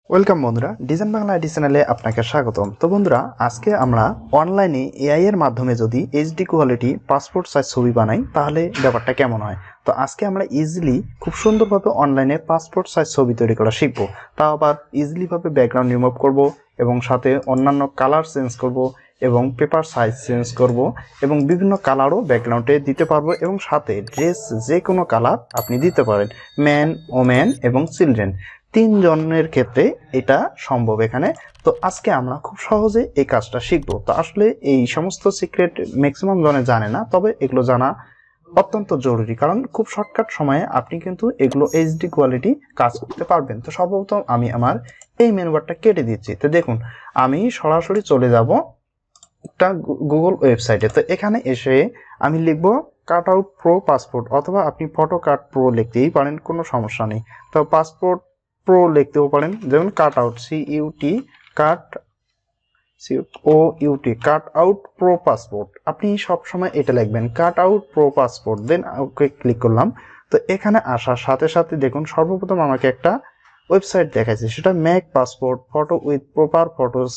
Welcome বন্ধুরা, design Bangla ID চ্যানেলে আপনাকে স্বাগতম। তো বন্ধুরা, আজকে আমরা অনলাইনে এআই এর মাধ্যমে যদি এইচডি কোয়ালিটি পাসপোর্ট সাইজ ছবি বানাই তাহলে ব্যাপারটা কেমন হয়। তো আজকে আমরা ইজিলি খুব সুন্দরভাবে অনলাইনে পাসপোর্ট সাইজ ছবি তৈরি করা শিখবো। তাও আবার ইজিলিভাবে ব্যাকগ্রাউন্ড রিমুভ করব এবং সাথে অন্যান্য কালার চেঞ্জ করব এবং পেপার সাইজ চেঞ্জ করব এবং বিভিন্ন কালারও ব্যাকগ্রাউন্ডে দিতে পারবো এবং সাথে ড্রেস যে কোনো কালার আপনি দিতে পারেন, ম্যান, ওম্যান এবং চিলড্রেন, তিনজনের ক্ষেত্রে এটা সম্ভব এখানে। তো আজকে আমরা খুব সহজে এই কাজটা শিখবো। তো আসলে এই সমস্ত সিক্রেট ম্যাক্সিমাম জনে জানে না, তবে এগুলো জানা অত্যন্ত জরুরি, কারণ খুব শর্টকাট সময়ে আপনি কিন্তু এগুলো এইচডি কোয়ালিটি কাজ করতে পারবেন। তো সর্বপ্রথম আমি আমার এই মেনু বারটা কেটে দিচ্ছি। তো দেখুন, আমি সরাসরি চলে যাব একটা গুগল ওয়েবসাইটে। তো এখানে এসে আমি লিখব কাট আউট প্রো পাসপোর্ট, অথবা আপনি ফটো কাট প্রো লিখতেই পারেন, কোনো সমস্যা নেই। তো পাসপোর্ট প্রো লিখতেও পারেন, যেমন কাট আউট CUT কাট COUT cut out pro passport, আপনি সবসময় এটা লিখবেন কাট আউট প্রো পাসপোর্ট, দেন ওকে ক্লিক করলাম। তো এখানে আসার সাথে সাথে দেখুন সর্বপ্রথম আমাকে একটা ওয়েবসাইট দেখাচ্ছে, সেটা make passport photo with proper photos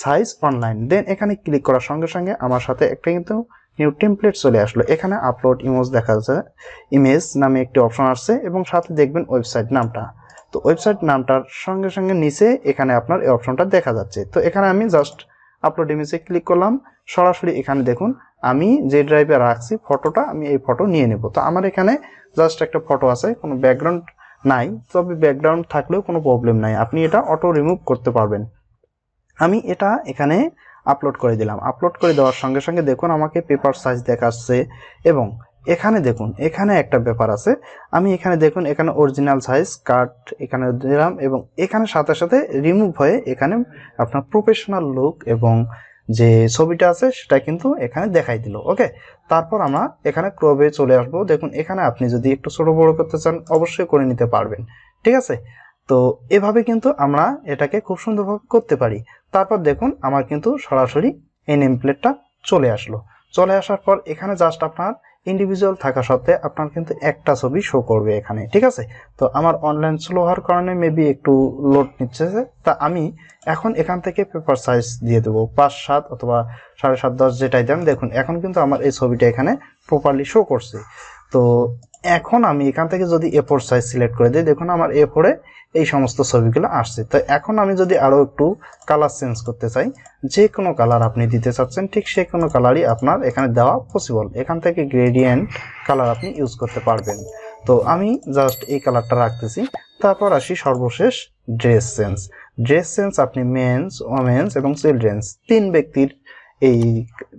size online. Then এখানে ক্লিক করার সঙ্গে সঙ্গে আমার সাথে একটা কিন্তু নিউ টেমপ্লেট চলে আসলো। এখানে আপলোড ইমেজ দেখা যাচ্ছে, ইমেজ নামে একটি অপশন আসছে এবং সাথে দেখবেন ওয়েবসাইট নামটা। তো ওয়েবসাইট নামটার সঙ্গে সঙ্গে নিচে এখানে আপনার এই অপশনটা দেখা যাচ্ছে। তো এখানে আমি জাস্ট আপলোড ইমেজে ক্লিক করলাম। সরাসরি এখানে দেখুন আমি যে ড্রাইভে রাখছি ফটোটা, আমি এই ফটো নিয়ে নেব। তো আমার এখানে জাস্ট একটা ফটো আছে, কোনো ব্যাকগ্রাউন্ড নাই, তবে ব্যাকগ্রাউন্ড থাকলেও কোনো প্রবলেম নাই, আপনি এটা অটো রিমুভ করতে পারবেন। আমি এটা এখানে আপলোড করে দিলাম। আপলোড করে দেওয়ার সঙ্গে সঙ্গে দেখুন আমাকে পেপার সাইজ দেখাচ্ছে এবং এখানে দেখুন এখানে একটা ব্যাপার আছে। আমি এখানে দেখুন এখানে অরিজিনাল সাইজ কাট এখানে দিলাম এবং এখানে সাথে সাথে রিমুভ হয়ে এখানে আপনার প্রফেশনাল লুক এবং যে ছবিটা আছে সেটা কিন্তু এখানে দেখাই দিল। ওকে, তারপর আমরা এখানে ক্রপে চলে আসব। দেখুন এখানে আপনি যদি একটু ছোট বড় করতে চান অবশ্যই করে নিতে পারবেন, ঠিক আছে। তো এভাবে কিন্তু আমরা এটাকে খুব সুন্দরভাবে করতে পারি। তারপর দেখুন আমার কিন্তু সরাসরি এই নেম প্লেটটা চলে আসলো। চলে আসার পর এখানে জাস্ট আপনার ইন্ডিভিজুয়াল থাকা সত্ত্বে আপনার কিন্তু একটা ছবি শো করবে এখানে, ঠিক আছে। তো আমার অনলাইন স্লো হওয়ার কারণে মেবি একটু লোড নিচ্ছে, তা আমি এখন এখান থেকে পেপার সাইজ দিয়ে দেবো 5-7 অথবা 7.5-10 যেটাই দেন। দেখুন এখন কিন্তু আমার এই ছবিটা এখানে প্রপারলি শো করছে। তো এখন আমি এখান থেকে যদি A4 সাইজ সিলেক্ট করে দিই, দেখুন আমার A4-এ এই সমস্ত ছবিগুলো আসছে। তো এখন আমি যদি আরও একটু কালার চেঞ্জ করতে চাই, যে কোনো কালার আপনি দিতে চাচ্ছেন ঠিক সে কোনো কালারই আপনার এখানে দেওয়া পসিবল। এখান থেকে গ্রেডিয়েন্ট কালার আপনি ইউজ করতে পারবেন। তো আমি জাস্ট এই কালারটা রাখতেছি। তারপর আসি সর্বশেষ ড্রেস সেন্স। ড্রেস সেন্স আপনি মেন্স, ওমেন্স এবং চিলড্রেন্স তিন ব্যক্তির এই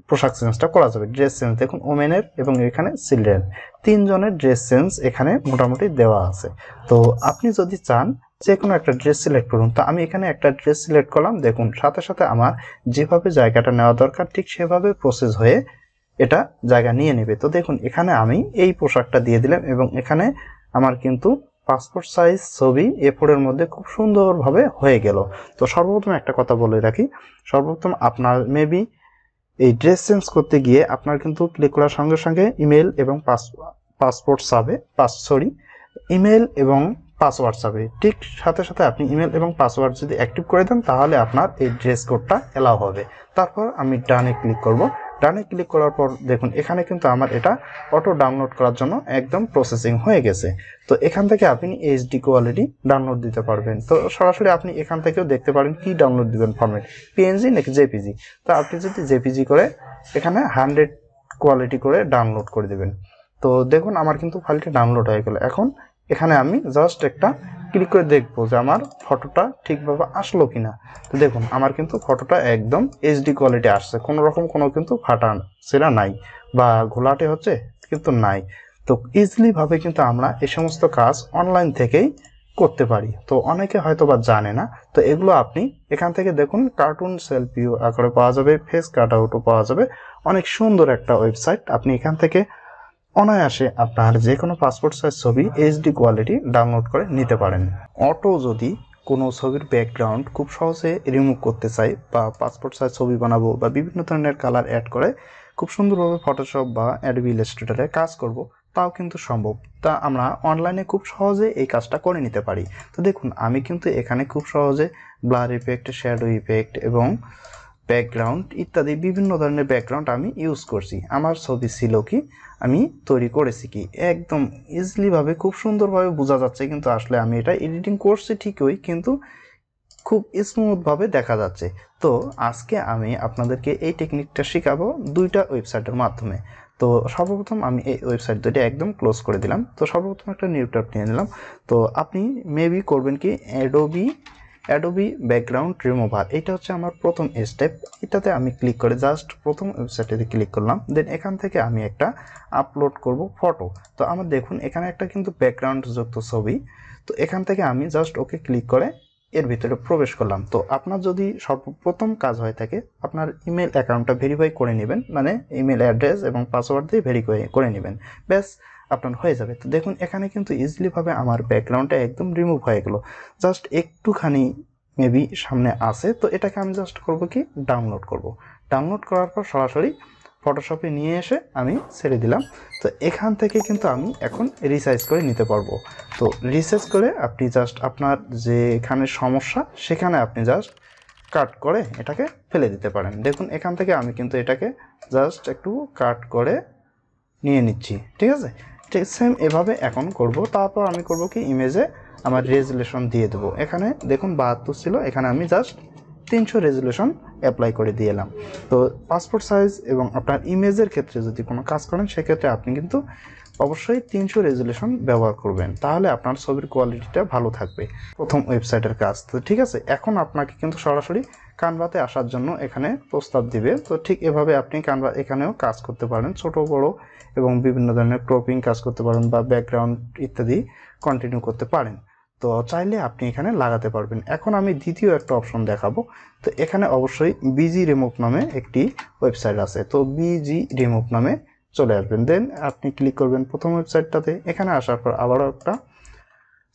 পোশাক চেঞ্জটা করা যাবে। ড্রেস সেন্স দেখুন ওমেনের এবং এখানে চিলড্রেন, তিনজনের ড্রেস সেন্স এখানে মোটামুটি দেওয়া আছে। তো আপনি যদি চান যে কোনো একটা ড্রেস সিলেক্ট করুন। তো আমি এখানে একটা ড্রেস সিলেক্ট করলাম। দেখুন সাথে সাথে আমার যেভাবে জায়গাটা নেওয়া দরকার ঠিক সেভাবে প্রসেস হয়ে এটা জায়গা নিয়ে নেবে। তো দেখুন এখানে আমি এই পোশাকটা দিয়ে দিলাম এবং এখানে আমার কিন্তু পাসপোর্ট সাইজ ছবি A4 এর মধ্যে খুব সুন্দরভাবে হয়ে গেল। তো সর্বপ্রথম একটা কথা বলে রাখি, সর্বপ্রথম আপনার মেবি এই ড্রেস চেঞ্জ করতে গিয়ে আপনার কিন্তু ক্লিক করার সঙ্গে সঙ্গে ইমেল এবং পাসপোর্ট চাবে, ইমেল এবং পাসওয়ার্ড চাবে। ঠিক সাথে সাথে আপনি ইমেল এবং পাসওয়ার্ড যদি অ্যাক্টিভ করে দেন তাহলে আপনার এই ড্রেস কোডটা এলাও হবে। তারপর আমি ডানে ক্লিক করব। ডানে ক্লিক করার পর দেখুন এখানে কিন্তু আমার এটা অটো ডাউনলোড করার জন্য একদম প্রসেসিং হয়ে গেছে। তো এখান থেকে আপনি এইচডি কোয়ালিটি ডাউনলোড দিতে পারবেন। তো সরাসরি আপনি এখান থেকেও দেখতে পারেন কি ডাউনলোড দিবেন ফরম্যাট, PNG নাকি JPG। তো আপনি যদি JPG করে এখানে 100 কোয়ালিটি করে ডাউনলোড করে দেবেন। তো দেখুন আমার কিন্তু ফাইলটি ডাউনলোড হয়ে গেল। এখন এখানে আমি জাস্ট একটা ক্লিক করে দেখবো যে আমার ফটোটা ঠিকভাবে আসলো কিনা। তো দেখুন আমার কিন্তু ফটোটা একদম এইচডি কোয়ালিটি আসছে, কোনো রকম কোনো কিন্তু ফাটা সেরা নাই বা ঘোলাটে হচ্ছে কিন্তু নাই। তো ইজিলি ভাবে কিন্তু আমরা এই সমস্ত কাজ অনলাইন থেকেই করতে পারি। তো অনেকে হয়তো বা জানে না। তো এগুলো আপনি এখান থেকে দেখুন কার্টুন সেলফিও আকারে পাওয়া যাবে, ফেস কাট আউটও পাওয়া যাবে। অনেক সুন্দর একটা ওয়েবসাইট, আপনি এখান থেকে অনায়াসে আপনার যে কোনো পাসপোর্ট সাইজ ছবি এইচডি কোয়ালিটি ডাউনলোড করে নিতে পারেন। অটো যদি কোনো ছবির ব্যাকগ্রাউন্ড খুব সহজে রিমুভ করতে চাই বা পাসপোর্ট সাইজ ছবি বানাবো বা বিভিন্ন ধরনের কালার অ্যাড করে খুব সুন্দরভাবে ফটোশপ বা অ্যাডোবি ইলাস্ট্রেটরে কাজ করব, তাও কিন্তু সম্ভব। তা আমরা অনলাইনে খুব সহজে এই কাজটা করে নিতে পারি। তো দেখুন আমি কিন্তু এখানে খুব সহজে ব্লার ইফেক্ট, শ্যাডো ইফেক্ট এবং ব্যাকগ্রাউন্ড ইত্যাদি বিভিন্ন ধরনের ব্যাকগ্রাউন্ড আমি ইউজ করছি। আমার ছবি ছিল কি, আমি তৈরি করেছি কি, একদম ইজিলিভাবে খুব সুন্দরভাবে বোঝা যাচ্ছে। কিন্তু আসলে আমি এটা এডিটিং করছি ঠিকই, কিন্তু খুব স্মুথভাবে দেখা যাচ্ছে। তো আজকে আমি আপনাদেরকে এই টেকনিকটা শেখাবো দুইটা ওয়েবসাইটের মাধ্যমে। তো সর্বপ্রথম আমি এই ওয়েবসাইট দুইটা একদম ক্লোজ করে দিলাম। তো সর্বপ্রথম একটা নিউ ট্যাব নিয়ে নিলাম। তো আপনি মেবি করবেন কি, অ্যাডোবি ব্যাকগ্রাউন্ড রিমুভার, এটা হচ্ছে আমার প্রথম স্টেপ। এটাতে আমি ক্লিক করে জাস্ট প্রথম ওয়েবসাইটে ক্লিক করলাম। দেন এখান থেকে আমি একটা আপলোড করব ফটো। তো আমার দেখুন এখানে একটা কিন্তু ব্যাকগ্রাউন্ড যুক্ত ছবি। তো এখান থেকে আমি জাস্ট ওকে ক্লিক করে এর ভিতরে প্রবেশ করলাম। তো আপনার যদি সর্বপ্রথম কাজ হয়ে থাকে, আপনার ইমেল অ্যাকাউন্টটা ভেরিফাই করে নেবেন, মানে ইমেল অ্যাড্রেস এবং পাসওয়ার্ড দিয়ে ভেরিফাই করে নেবেন, ব্যাস আপনার হয়ে যাবে। তো দেখুন এখানে কিন্তু ইজিলিভাবে আমার ব্যাকগ্রাউন্ডটা একদম রিমুভ হয়ে গেল। জাস্ট একটুখানি মেবি সামনে আসে। তো এটাকে আমি জাস্ট করব কি, ডাউনলোড করব। ডাউনলোড করার পর সরাসরি ফটোশপে নিয়ে এসে আমি ছেড়ে দিলাম। তো এখান থেকে কিন্তু আমি এখন রিসাইজ করে নিতে পারবো। তো রিসাইজ করে আপনি জাস্ট আপনার যেখানে সমস্যা সেখানে আপনি জাস্ট কাট করে এটাকে ফেলে দিতে পারেন। দেখুন এখান থেকে আমি কিন্তু এটাকে জাস্ট একটু কাট করে নিয়ে নিচ্ছি, ঠিক আছে। ঠিক সেম এভাবে এখন করব। তারপর আমি করব কি, ইমেজে আমার রেজুলেশন দিয়ে দেবো। এখানে দেখুন 72 ছিল, এখানে আমি জাস্ট 300 রেজুলেশন অ্যাপ্লাই করে দিয়ে এলাম। তো পাসপোর্ট সাইজ এবং আপনার ইমেজের ক্ষেত্রে যদি কোনো কাজ করেন সেক্ষেত্রে আপনি কিন্তু অবশ্যই 300 রেজুলেশন ব্যবহার করবেন, তাহলে আপনার ছবির কোয়ালিটিটা ভালো থাকবে। প্রথম ওয়েবসাইটের কাজ তো ঠিক আছে। এখন আপনাকে কিন্তু সরাসরি কানভাতে আসার জন্য এখানে প্রস্তাব দিবে। তো ঠিক এভাবে আপনি কানভা এখানেও কাজ করতে পারেন, ছোট বড় এবং বিভিন্ন ধরনের ক্রপিং কাজ করতে পারেন বা ব্যাকগ্রাউন্ড ইত্যাদি কন্টিনিউ করতে পারেন। তো চাইলে আপনি এখানে লাগাতে পারবেন। এখন আমি দ্বিতীয় একটা অপশন দেখাবো। তো এখানে অবশ্যই বিজি রিমুভ নামে একটি ওয়েবসাইট আছে। তো বিজি রিমুভ নামে চলে আসবেন। দেন আপনি ক্লিক করবেন প্রথম ওয়েবসাইটটাতে। এখানে আসার পর আবারও একটা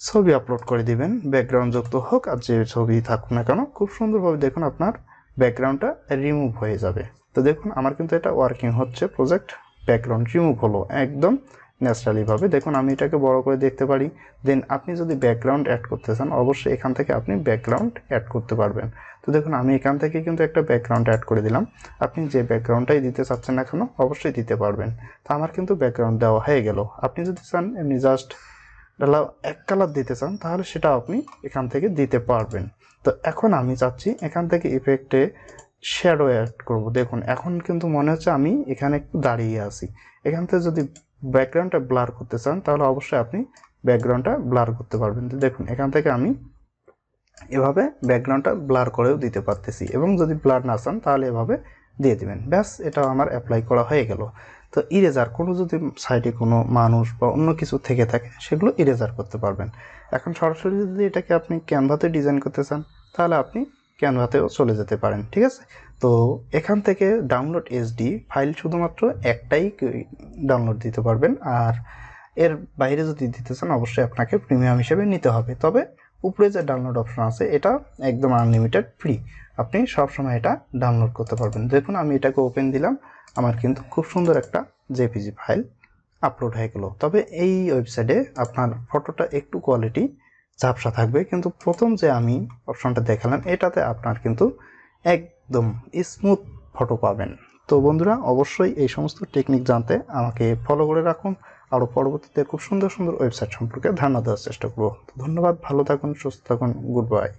ছবি আপলোড করে দিবেন, ব্যাকগ্রাউন্ড যুক্ত হোক আর যে ছবি থাকুক না কেন, খুব সুন্দরভাবে দেখুন আপনার ব্যাকগ্রাউন্ডটা রিমুভ হয়ে যাবে। তো দেখুন আমার কিন্তু এটা ওয়ার্কিং হচ্ছে, প্রজেক্ট ব্যাকগ্রাউন্ড রিমুভ হলো একদম ন্যাচারালিভাবে। দেখুন আমি এটাকে বড় করে দেখতে পারি। দেন আপনি যদি ব্যাকগ্রাউন্ড অ্যাড করতে চান অবশ্যই এখান থেকে আপনি ব্যাকগ্রাউন্ড অ্যাড করতে পারবেন। তো দেখুন আমি এখান থেকে কিন্তু একটা ব্যাকগ্রাউন্ড অ্যাড করে দিলাম। আপনি যে ব্যাকগ্রাউন্ডটাই দিতে চাচ্ছেন না কেন অবশ্যই দিতে পারবেন। তো আমার কিন্তু ব্যাকগ্রাউন্ড দেওয়া হয়ে গেল। আপনি যদি চান এমনি জাস্ট এক কালার দিতে চান তাহলে সেটা আপনি এখান থেকে দিতে পারবেন। তো এখন আমি চাচ্ছি এখান থেকে ইফেক্টে শ্যাডো অ্যাড করব। দেখুন এখন কিন্তু মনে হচ্ছে আমি এখানে একটু দাঁড়িয়ে আছি। এখান থেকে যদি ব্যাকগ্রাউন্ডটা ব্লার করতে চান তাহলে অবশ্যই আপনি ব্যাকগ্রাউন্ডটা ব্লার করতে পারবেন। তো দেখুন এখান থেকে আমি এভাবে ব্যাকগ্রাউন্ডটা ব্লার করেও দিতে পারতেছি, এবং যদি ব্লার না চান তাহলে এভাবে দিয়ে দিবেন, ব্যাস এটাও আমার অ্যাপ্লাই করা হয়ে গেল। তো ইরেজার কোনো যদি সাইডে কোনো মানুষ বা অন্য কিছু থেকে থাকে সেগুলো ইরেজার করতে পারবেন। এখন সরাসরি যদি এটাকে আপনি ক্যানভাতে ডিজাইন করতে চান তাহলে আপনি ক্যানভাতেও চলে যেতে পারেন, ঠিক আছে। তো এখান থেকে ডাউনলোড এসডি ফাইল শুধুমাত্র একটাই ডাউনলোড দিতে পারবেন, আর এর বাইরে যদি দিতে চান অবশ্যই আপনাকে প্রিমিয়াম হিসেবে নিতে হবে। তবে উপরে যে ডাউনলোড অপশন আছে এটা একদম আনলিমিটেড ফ্রি, আপনি সবসময় এটা ডাউনলোড করতে পারবেন। দেখুন আমি এটাকে ওপেন দিলাম, আমার কিন্তু খুব সুন্দর একটা জেপিজি ফাইল আপলোড হয়ে গেল। তবে এই ওয়েবসাইটে আপনার ফটোটা একটু কোয়ালিটি ঝাপসা থাকবে, কিন্তু প্রথম যে আমি অপশনটা দেখালাম এটাতে আপনার কিন্তু একদম স্মুথ ফটো পাবেন। তো বন্ধুরা অবশ্যই এই সমস্ত টেকনিক জানতে আমাকে ফলো করে রাখুন, আরও পরবর্তীতে খুব সুন্দর সুন্দর ওয়েবসাইট সম্পর্কে ধারণা দেওয়ার চেষ্টা করব। ধন্যবাদ, ভালো থাকুন, সুস্থ থাকুন, গুড বাই।